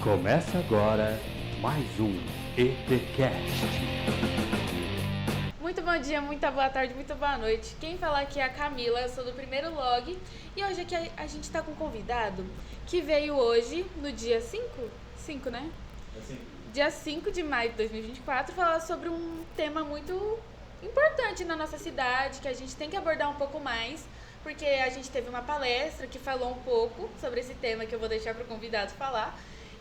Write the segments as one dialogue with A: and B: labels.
A: Começa agora mais um ETCast.
B: Muito bom dia, muita boa tarde, muito boa noite. Quem fala aqui é a Camila, eu sou do primeiro log e hoje aqui a gente tá com um convidado que veio hoje, no dia 5, né? Dia 5 de maio de 2024, falar sobre um tema muito importante na nossa cidade, que a gente tem que abordar um pouco mais, porque a gente teve uma palestra que falou um pouco sobre esse tema que eu vou deixar para o convidado falar,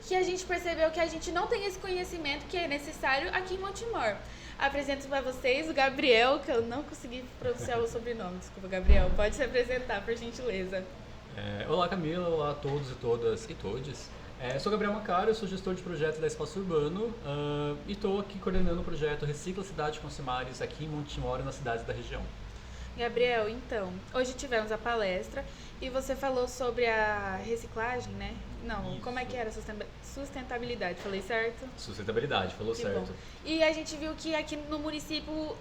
B: que a gente percebeu que a gente não tem esse conhecimento que é necessário aqui em Montemor. Apresento para vocês o Gabriel, que eu não consegui pronunciar o sobrenome. Desculpa, Gabriel. Pode se apresentar, por gentileza.
C: Olá, Camila. Olá a todos e todas e todes. Sou Gabriel Macário, sou gestor de projetos da Espaço Urbano e estou aqui coordenando o projeto Recicla Cidade com Cimares aqui em Montemor e nas cidades da região.
B: Gabriel, então, hoje tivemos a palestra e você falou sobre a reciclagem, né? Não,
C: Isso. Como
B: é que era? Sustentabilidade, falei certo?
C: Sustentabilidade, falou
B: Que
C: certo.
B: bom. E a gente viu que aqui no município,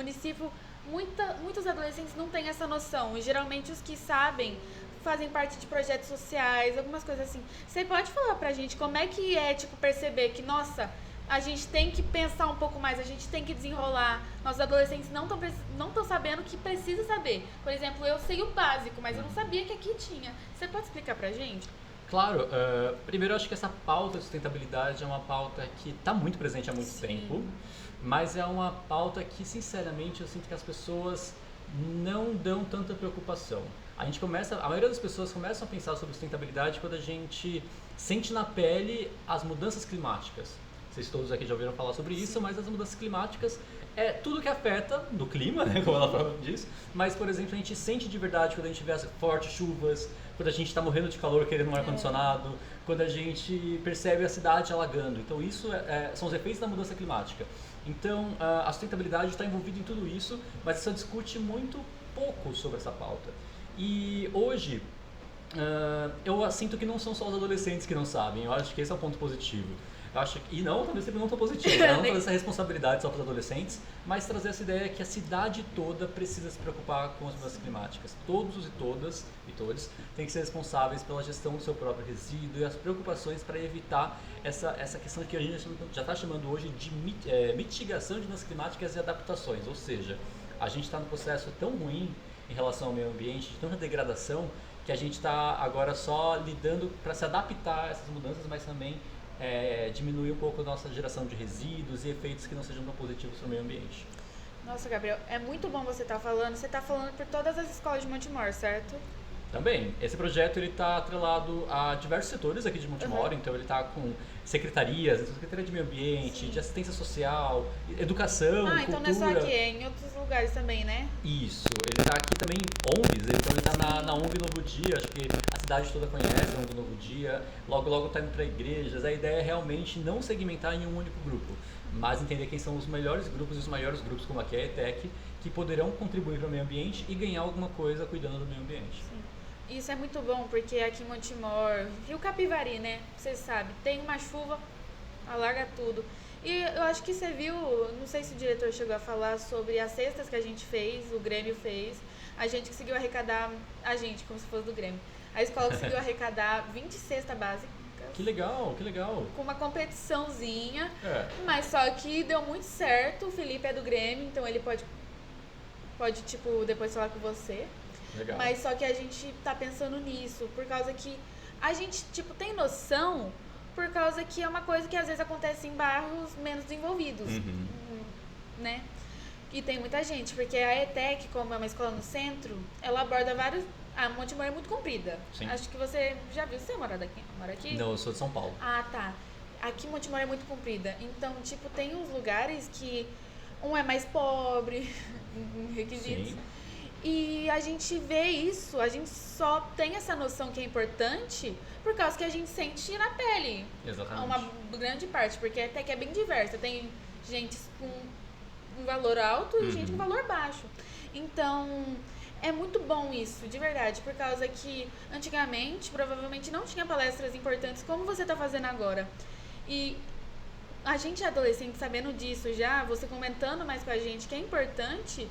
B: muitos adolescentes não têm essa noção. E geralmente os que sabem fazem parte de projetos sociais, algumas coisas assim. Você pode falar pra gente como é que é, perceber que, nossa, a gente tem que pensar um pouco mais, a gente tem que desenrolar. Nossos adolescentes não estão sabendo o que precisa saber. Por exemplo, eu sei o básico, mas eu não sabia que aqui tinha. Você pode explicar pra gente?
C: Claro, primeiro eu acho que essa pauta de sustentabilidade é uma pauta que está muito presente há muito tempo, mas é uma pauta que, sinceramente, eu sinto que as pessoas não dão tanta preocupação. A maioria das pessoas começam a pensar sobre sustentabilidade quando a gente sente na pele as mudanças climáticas. Vocês todos aqui já ouviram falar sobre isso, mas as mudanças climáticas é tudo que afeta do clima, né, como ela própria diz, mas, por exemplo, a gente sente de verdade quando a gente vê as fortes chuvas, quando a gente está morrendo de calor querendo um ar-condicionado, quando a gente percebe a cidade alagando. Então, isso são os efeitos da mudança climática. Então, a sustentabilidade está envolvida em tudo isso, mas só discute muito pouco sobre essa pauta. E hoje, eu sinto que não são só os adolescentes que não sabem, eu acho que esse é o ponto positivo. E não, também sempre não tão positivo, não trazer essa responsabilidade só para os adolescentes, mas trazer essa ideia que a cidade toda precisa se preocupar com as mudanças climáticas. Todos e todas e todos têm que ser responsáveis pela gestão do seu próprio resíduo e as preocupações para evitar essa questão que a gente já está chamando hoje de mitigação de mudanças climáticas e adaptações. Ou seja, a gente está num processo tão ruim em relação ao meio ambiente, de tanta degradação, que a gente está agora só lidando para se adaptar a essas mudanças, mas também diminuir um pouco a nossa geração de resíduos e efeitos que não sejam tão positivos para o meio ambiente.
B: Nossa, Gabriel, é muito bom você estar falando. Você está falando por todas as escolas de Montemor, certo?
C: Também. Esse projeto está atrelado a diversos setores aqui de Montemor, então ele está com secretarias, Secretaria de Meio Ambiente, de Assistência Social, Educação, Cultura.
B: Então não é só aqui, é em outros lugares também, né?
C: Isso. Ele está aqui também em ONGs, então ele está na ONG Novo Dia, acho que a cidade toda conhece a ONG Novo Dia, logo está indo para igrejas. A ideia é realmente não segmentar em um único grupo, mas entender quem são os melhores grupos e os maiores grupos, como aqui é a ETEC, que poderão contribuir para o meio ambiente e ganhar alguma coisa cuidando do meio ambiente.
B: Sim. Isso é muito bom, porque aqui em Montemor, Rio Capivari, né? Você sabe, tem uma chuva, alaga tudo. E eu acho que você viu, não sei se o diretor chegou a falar sobre as cestas que a gente fez, o Grêmio fez. A gente conseguiu arrecadar, como se fosse do Grêmio. A escola conseguiu arrecadar 20 cestas básicas.
C: Que legal, que legal.
B: Com uma competiçãozinha, mas só que deu muito certo. O Felipe é do Grêmio, então ele pode depois falar com você.
C: Legal.
B: Mas só que a gente tá pensando nisso, por causa que a gente, tem noção, por causa que é uma coisa que às vezes acontece em bairros menos desenvolvidos, né? E tem muita gente, porque a ETEC, como é uma escola no centro, ela aborda vários... A Montemor é muito comprida.
C: Sim.
B: Acho que você já viu. Você mora aqui?
C: Não, eu sou de São Paulo.
B: Ah, tá. Aqui Montemor é muito comprida. Então, tem uns lugares que um é mais pobre em requisitos.
C: Sim.
B: E a gente vê isso, a gente só tem essa noção que é importante por causa que a gente sente na pele.
C: Exatamente.
B: Uma grande parte, porque até que é bem diversa. Tem gente com um valor alto e gente com valor baixo. Então, é muito bom isso, de verdade, por causa que antigamente provavelmente não tinha palestras importantes como você está fazendo agora. E a gente adolescente sabendo disso já, você comentando mais com a gente que é importante,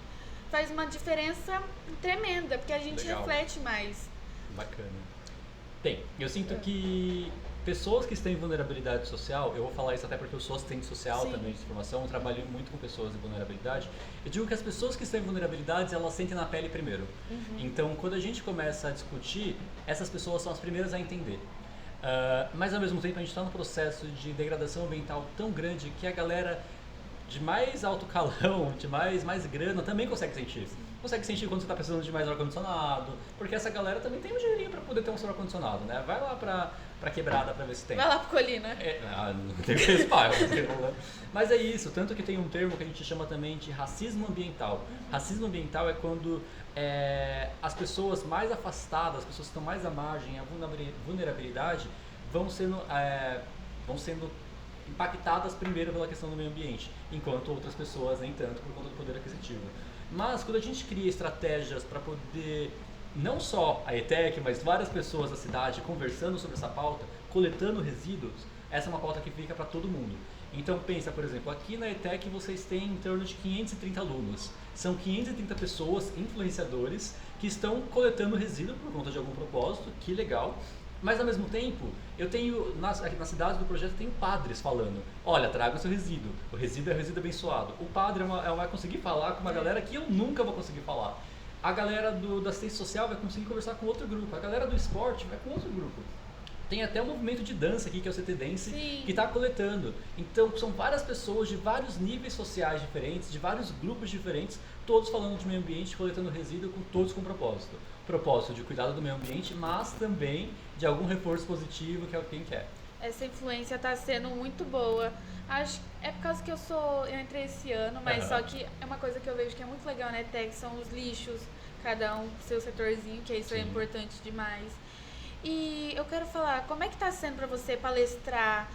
B: faz uma diferença tremenda, porque a gente reflete mais.
C: Bacana. Tem. Eu sinto que pessoas que têm vulnerabilidade social, eu vou falar isso até porque eu sou assistente social
B: Sim.
C: também de formação, eu trabalho muito com pessoas de vulnerabilidade. Eu digo que as pessoas que têm vulnerabilidades, elas sentem na pele primeiro. Então, quando a gente começa a discutir, essas pessoas são as primeiras a entender. Mas ao mesmo tempo a gente está num processo de degradação ambiental tão grande que a galera de mais alto calão, de mais grana, também consegue sentir. Consegue sentir quando você está precisando de mais ar-condicionado, porque essa galera também tem um dinheirinho para poder ter um seu ar-condicionado, né? Vai lá pra quebrada para ver se tem.
B: Vai lá pro Colina.
C: Não tem esse bairro. Mas é isso, tanto que tem um termo que a gente chama também de racismo ambiental. Racismo ambiental é quando as pessoas mais afastadas, as pessoas que estão mais à margem, a vulnerabilidade, vão sendo impactadas primeiro pela questão do meio ambiente, enquanto outras pessoas nem tanto por conta do poder aquisitivo. Mas quando a gente cria estratégias para poder, não só a ETEC, mas várias pessoas da cidade conversando sobre essa pauta, coletando resíduos, essa é uma pauta que fica para todo mundo. Então pensa, por exemplo, aqui na ETEC vocês têm em torno de 530 alunos. São 530 pessoas, influenciadores, que estão coletando resíduo por conta de algum propósito, que legal. Mas ao mesmo tempo, eu tenho, na cidade do projeto, tenho padres falando, olha, traga o seu resíduo, o resíduo é o resíduo abençoado. O padre vai conseguir falar com uma galera que eu nunca vou conseguir falar. A galera da assistência social vai conseguir conversar com outro grupo, a galera do esporte vai com outro grupo. Tem até um movimento de dança aqui, que é o CT Dance, que está coletando. Então, são várias pessoas de vários níveis sociais diferentes, de vários grupos diferentes, todos falando de meio ambiente, coletando resíduo, todos com propósito. Propósito de cuidado do meio ambiente, mas também de algum reforço positivo que alguém quer.
B: Essa influência está sendo muito boa. Acho é por causa que eu entrei esse ano, mas só que é uma coisa que eu vejo que é muito legal na ETEC, são os lixos, cada um com seu setorzinho, que isso é importante demais. E eu quero falar, como é que está sendo para você palestrar,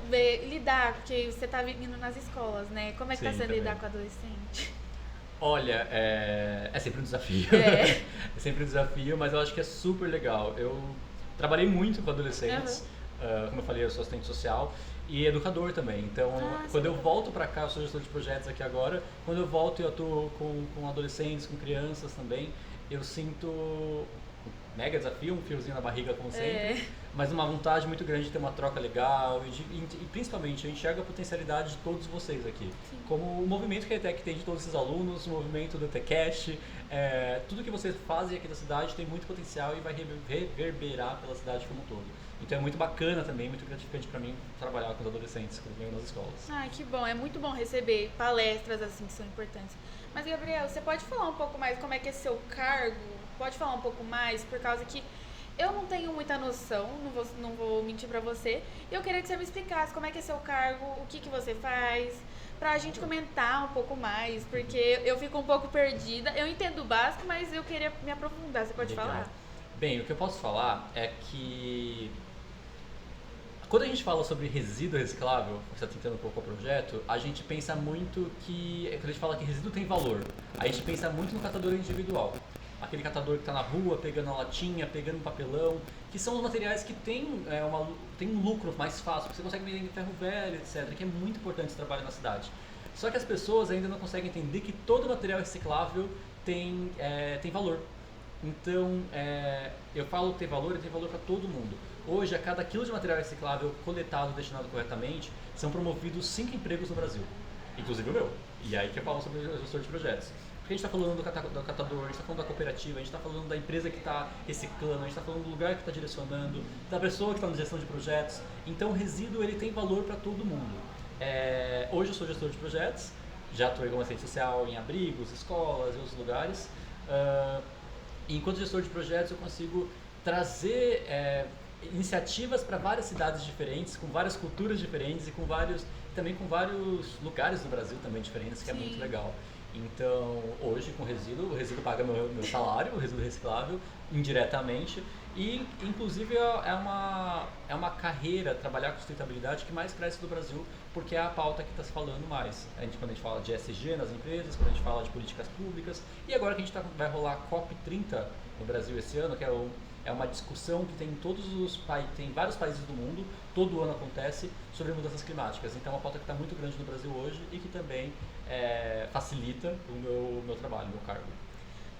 B: lidar, porque você está vindo nas escolas, né? Como é que está sendo lidar com adolescente?
C: Olha, é sempre um desafio.
B: É
C: sempre um desafio, mas eu acho que é super legal. Eu trabalhei muito com adolescentes, como eu falei, eu sou assistente social e educador também. Então, quando eu volto para cá, eu sou gestor de projetos aqui agora, quando eu volto e eu atuo com adolescentes, com crianças também, eu sinto um mega desafio, um fiozinho na barriga como sempre, mas uma vontade muito grande de ter uma troca legal e principalmente eu enxergo a potencialidade de todos vocês aqui. Sim. Como o movimento que a ETEC tem de todos esses alunos, o movimento do ETECast, tudo que vocês fazem aqui da cidade tem muito potencial e vai reverberar pela cidade como um todo. Então é muito bacana também, muito gratificante para mim trabalhar com os adolescentes quando venho nas escolas.
B: Ah, que bom, é muito bom receber palestras assim que são importantes. Mas Gabriel, você pode falar um pouco mais como é que é seu cargo? Pode falar um pouco mais, por causa que eu não tenho muita noção, não vou mentir pra você. Eu queria que você me explicasse como é que é seu cargo, o que você faz, pra gente comentar um pouco mais, porque eu fico um pouco perdida. Eu entendo o básico, mas eu queria me aprofundar, você pode falar?
C: Bem, o que eu posso falar é que quando a gente fala sobre resíduo reciclável, você está tentando um pouco o projeto, a gente pensa muito que, quando a gente fala que resíduo tem valor, a gente pensa muito no catador individual. Aquele catador que está na rua, pegando a latinha, pegando um papelão, que são os materiais que tem um lucro mais fácil, que você consegue vender em ferro velho, etc., que é muito importante esse trabalho na cidade. Só que as pessoas ainda não conseguem entender que todo material reciclável tem valor. Então, eu falo que tem valor, e tem valor para todo mundo. Hoje, a cada quilo de material reciclável coletado e destinado corretamente, são promovidos 5 empregos no Brasil, inclusive o meu. E aí que eu falo sobre o gestor de projetos. Porque a gente está falando do catador, a gente está falando da cooperativa, a gente está falando da empresa que está reciclando, a gente está falando do lugar que está direcionando, da pessoa que está na gestão de projetos. Então, o resíduo ele tem valor para todo mundo. Hoje eu sou gestor de projetos, já atuei como assistente social em abrigos, escolas e outros lugares. E enquanto gestor de projetos eu consigo trazer iniciativas para várias cidades diferentes, com várias culturas diferentes e também com vários lugares do Brasil também diferentes, que é muito legal. Então, hoje com o resíduo paga meu salário, o resíduo reciclável, indiretamente. E, inclusive, é uma carreira, trabalhar com sustentabilidade, que mais cresce do Brasil, porque é a pauta que está se falando mais. Quando a gente fala de ESG nas empresas, quando a gente fala de políticas públicas, e agora que a gente vai rolar a COP30 no Brasil esse ano, que é uma discussão que tem vários países do mundo, todo ano acontece, sobre mudanças climáticas. Então é uma pauta que está muito grande no Brasil hoje e que também facilita o meu trabalho, o meu cargo.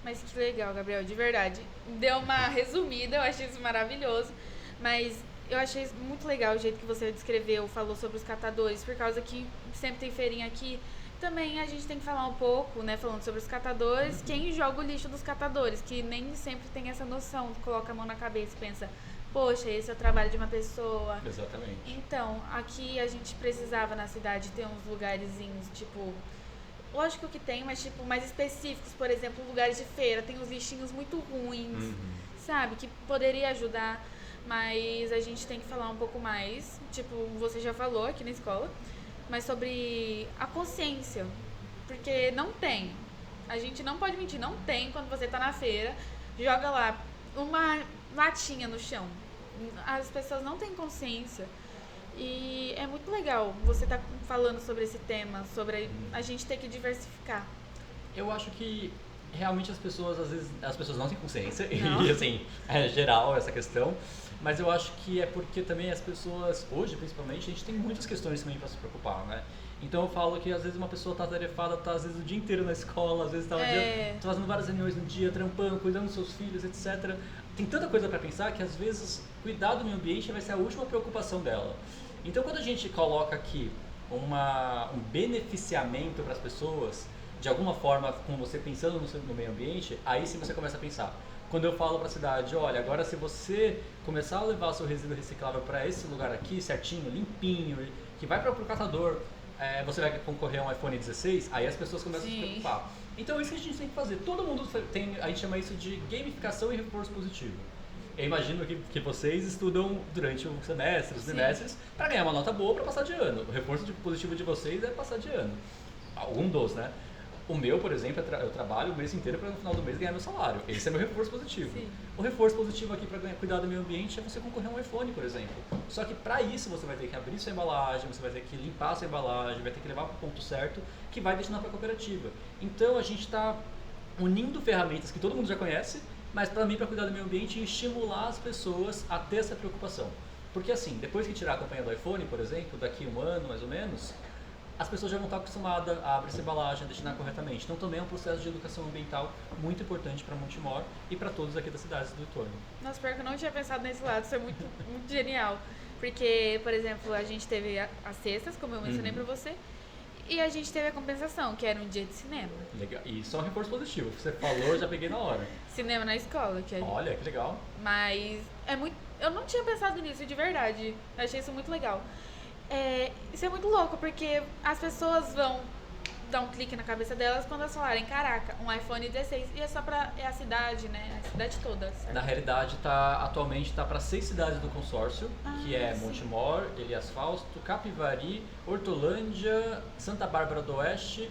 B: Mas que legal, Gabriel, de verdade. Deu uma resumida, eu achei isso maravilhoso. Mas eu achei muito legal o jeito que você descreveu, falou sobre os catadores, por causa que sempre tem feirinha aqui. Também a gente tem que falar um pouco, né, falando sobre os catadores, quem joga o lixo dos catadores, que nem sempre tem essa noção, coloca a mão na cabeça e pensa, poxa, esse é o trabalho de uma pessoa.
C: Exatamente.
B: Então, aqui a gente precisava na cidade ter uns lugarzinhos, tipo, lógico que tem, mas tipo, mais específicos, por exemplo, lugares de feira, tem os lixinhos muito ruins, sabe, que poderia ajudar, mas a gente tem que falar um pouco mais, tipo, você já falou aqui na escola, mas sobre a consciência, porque não tem, a gente não pode mentir, não tem quando você tá na feira, joga lá uma latinha no chão, as pessoas não têm consciência. E é muito legal você estar falando sobre esse tema, sobre a gente ter que diversificar.
C: Eu acho que realmente as pessoas, às vezes, as pessoas não têm consciência,
B: Não.
C: e assim, é geral essa questão, mas eu acho que é porque também as pessoas, hoje principalmente, a gente tem muitas questões também para se preocupar, né? Então eu falo que às vezes uma pessoa tá tarefada, tá às vezes o dia inteiro na escola, às vezes tá, tá fazendo várias reuniões no dia, trampando, cuidando dos seus filhos, etc. Tem tanta coisa para pensar que às vezes cuidar do meio ambiente vai ser a última preocupação dela. Então quando a gente coloca aqui um beneficiamento para as pessoas, de alguma forma, com você pensando no meio ambiente, aí sim você começa a pensar. Quando eu falo para a cidade, olha, agora se você começar a levar o seu resíduo reciclável para esse lugar aqui, certinho, limpinho, que vai para o catador, você vai concorrer a um iPhone 16, aí as pessoas começam a se preocupar. Então isso que a gente tem que fazer. Todo mundo tem, a gente chama isso de gamificação e reforço positivo. Eu imagino que vocês estudam durante o semestre, os semestres, para ganhar uma nota boa para passar de ano. O reforço positivo de vocês é passar de ano. Algum dos, né? O meu, por exemplo, eu trabalho o mês inteiro para no final do mês ganhar meu salário. Esse é meu reforço positivo.
B: Sim.
C: O reforço positivo aqui para cuidar do meio ambiente é você concorrer a um iPhone, por exemplo. Só que para isso você vai ter que abrir sua embalagem, você vai ter que limpar sua embalagem, vai ter que levar para o ponto certo que vai destinar para a cooperativa. Então a gente está unindo ferramentas que todo mundo já conhece, mas para mim, para cuidar do meio ambiente e estimular as pessoas a ter essa preocupação. Porque assim, depois que tirar a campanha do iPhone, por exemplo, daqui um ano mais ou menos, as pessoas já vão estar acostumadas a abrir essa embalagem, a destinar corretamente. Então também é um processo de educação ambiental muito importante para Montemor e para todos aqui das cidades do entorno.
B: Nossa, pior que eu não tinha pensado nesse lado, isso é muito, muito genial. Porque, por exemplo, a gente teve as cestas, como eu mencionei pra você, e a gente teve a compensação, que era um dia de cinema.
C: Legal. E só um reforço positivo. Você falou, eu já peguei na hora.
B: Cinema na escola, que é...
C: Olha, que legal.
B: Mas é muito... Eu não tinha pensado nisso, de verdade. Eu achei isso muito legal. Isso é muito louco, porque as pessoas vão dar um clique na cabeça delas quando elas falarem, caraca, um iPhone 16, e é só pra a cidade, né? A cidade toda, certo?
C: Na realidade, atualmente está para 6 cidades do consórcio, que é Montemor, Elias Fausto, Capivari, Hortolândia, Santa Bárbara do Oeste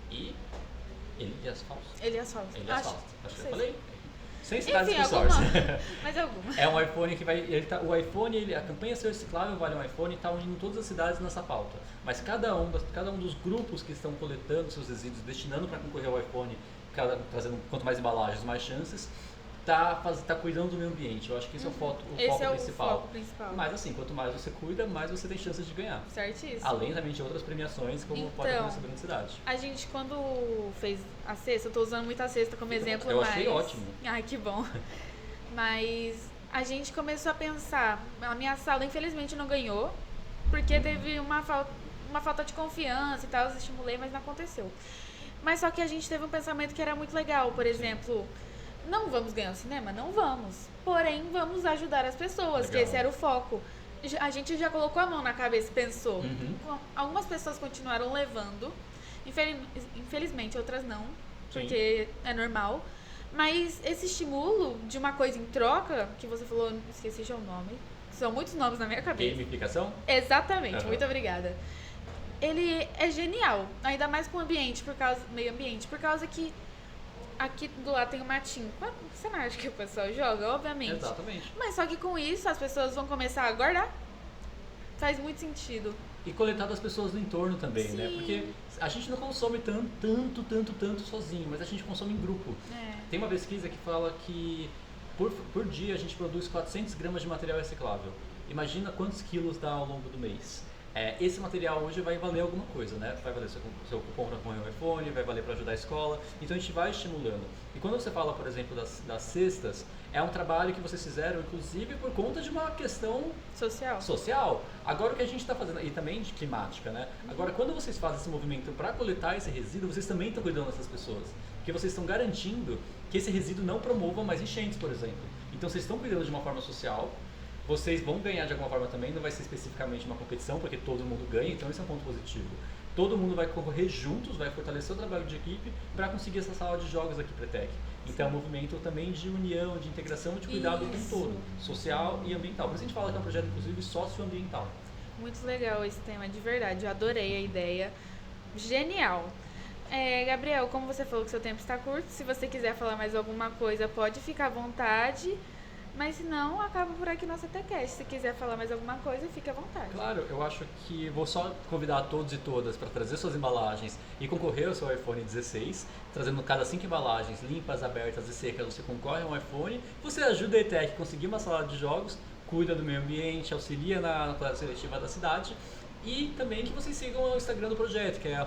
C: e Elias Fausto.
B: Elias Fausto.
C: Acho que eu falei. 100 cidades
B: Enfim,
C: do consórcio.
B: Mas alguma.
C: É um iPhone que vai. O iPhone, a campanha Ser Reciclável Vale um iPhone está unindo todas as cidades nessa pauta. Mas cada um dos grupos que estão coletando seus resíduos, destinando para concorrer ao iPhone, trazendo quanto mais embalagens, mais chances, tá cuidando do meio ambiente. Eu acho que esse é o foco principal.
B: O foco principal.
C: Mas assim, quanto mais você cuida, mais você tem chances de ganhar.
B: Certíssimo.
C: Além também de outras premiações, como pode acontecer durante a cidade.
B: A gente, quando fez a cesta, eu tô usando muito a cesta como exemplo,
C: eu achei ótimo.
B: Ai, que bom. Mas a gente começou a pensar, a minha sala infelizmente não ganhou, porque teve uma falta de confiança e tal, eu estimulei, mas não aconteceu. Mas só que a gente teve um pensamento que era muito legal, por exemplo, não vamos ganhar o cinema? Não vamos. Porém, vamos ajudar as pessoas, que esse era o foco. A gente já colocou a mão na cabeça e pensou. Algumas pessoas continuaram levando, infelizmente outras não, porque é normal. Mas esse estímulo de uma coisa em troca, que você falou, esqueci já o nome, são muitos nomes na minha cabeça.
C: Gamificação?
B: Exatamente, muito obrigada. Ele é genial, ainda mais com o meio ambiente, por causa que aqui do lado tem um matinho. Você não acha que o pessoal joga? Obviamente.
C: Exatamente.
B: Mas só que com isso as pessoas vão começar a guardar. Faz muito sentido.
C: E coletar das pessoas do entorno também, né? Porque a gente não consome tanto sozinho, mas a gente consome em grupo. Tem uma pesquisa que fala que por dia a gente produz 400 gramas de material reciclável. Imagina quantos quilos dá ao longo do mês. esse material hoje vai valer alguma coisa, né? Vai valer seu cupom para concorrer um iPhone, vai valer para ajudar a escola. Então a gente vai estimulando. E quando você fala, por exemplo, das cestas, é um trabalho que vocês fizeram, inclusive, por conta de uma questão social. Agora o que a gente está fazendo, e também de climática, né? Agora, quando vocês fazem esse movimento para coletar esse resíduo, vocês também estão cuidando dessas pessoas. Porque vocês estão garantindo que esse resíduo não promova mais enchentes, por exemplo. Então vocês estão cuidando de uma forma social. Vocês vão ganhar de alguma forma também, não vai ser especificamente uma competição, porque todo mundo ganha, então esse é um ponto positivo. Todo mundo vai concorrer juntos, vai fortalecer o trabalho de equipe para conseguir essa sala de jogos aqui para ETEC. Então é um movimento também de união, de integração, de cuidado com todo, social e ambiental. Por isso a gente fala que é um projeto, inclusive, socioambiental.
B: Muito legal esse tema, de verdade, eu adorei a ideia. Genial! Gabriel, como você falou que seu tempo está curto, se você quiser falar mais alguma coisa, pode ficar à vontade. Mas se não, acaba por aqui nossa TechCast. Se quiser falar mais alguma coisa, fique à vontade.
C: Claro, eu acho que vou só convidar todos e todas para trazer suas embalagens e concorrer ao seu iPhone 16, trazendo cada 5 embalagens limpas, abertas e secas, você concorre a um iPhone, você ajuda a ETEC a conseguir uma sala de jogos, cuida do meio ambiente, auxilia na coleta seletiva da cidade e também que vocês sigam o Instagram do projeto, que é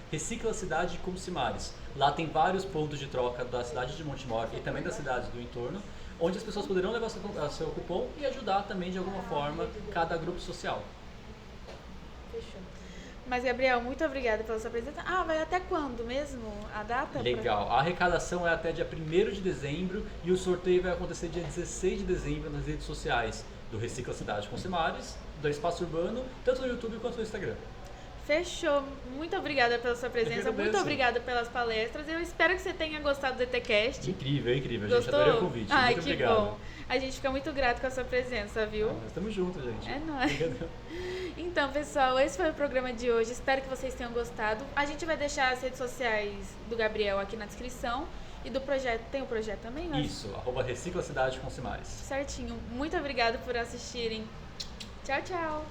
C: @reciclacidade_com_simares. Lá tem vários pontos de troca da cidade de Montemor e também das cidades do entorno, onde as pessoas poderão levar seu cupom e ajudar também de alguma forma cada grupo social.
B: Fechou. Mas, Gabriel, muito obrigada pela sua presença. Vai até quando mesmo a data?
C: Legal. A arrecadação é até dia 1º de dezembro e o sorteio vai acontecer dia 16 de dezembro nas redes sociais do Recicla Cidade com Simares, do Espaço Urbano, tanto no YouTube quanto no Instagram.
B: Fechou. Muito obrigada pela sua presença, muito obrigada pelas palestras. Eu espero que você tenha gostado do ETCast.
C: Incrível, incrível.
B: Gostou?
C: Gente, adorei o convite. Muito obrigado.
B: Bom. A gente fica muito grato com a sua presença, viu?
C: Nós estamos juntos, gente.
B: É nóis. Então, pessoal, esse foi o programa de hoje. Espero que vocês tenham gostado. A gente vai deixar as redes sociais do Gabriel aqui na descrição. E do projeto, tem o projeto também?
C: Isso, @reciclacidade com Simares.
B: Certinho. Muito obrigada por assistirem. Tchau, tchau.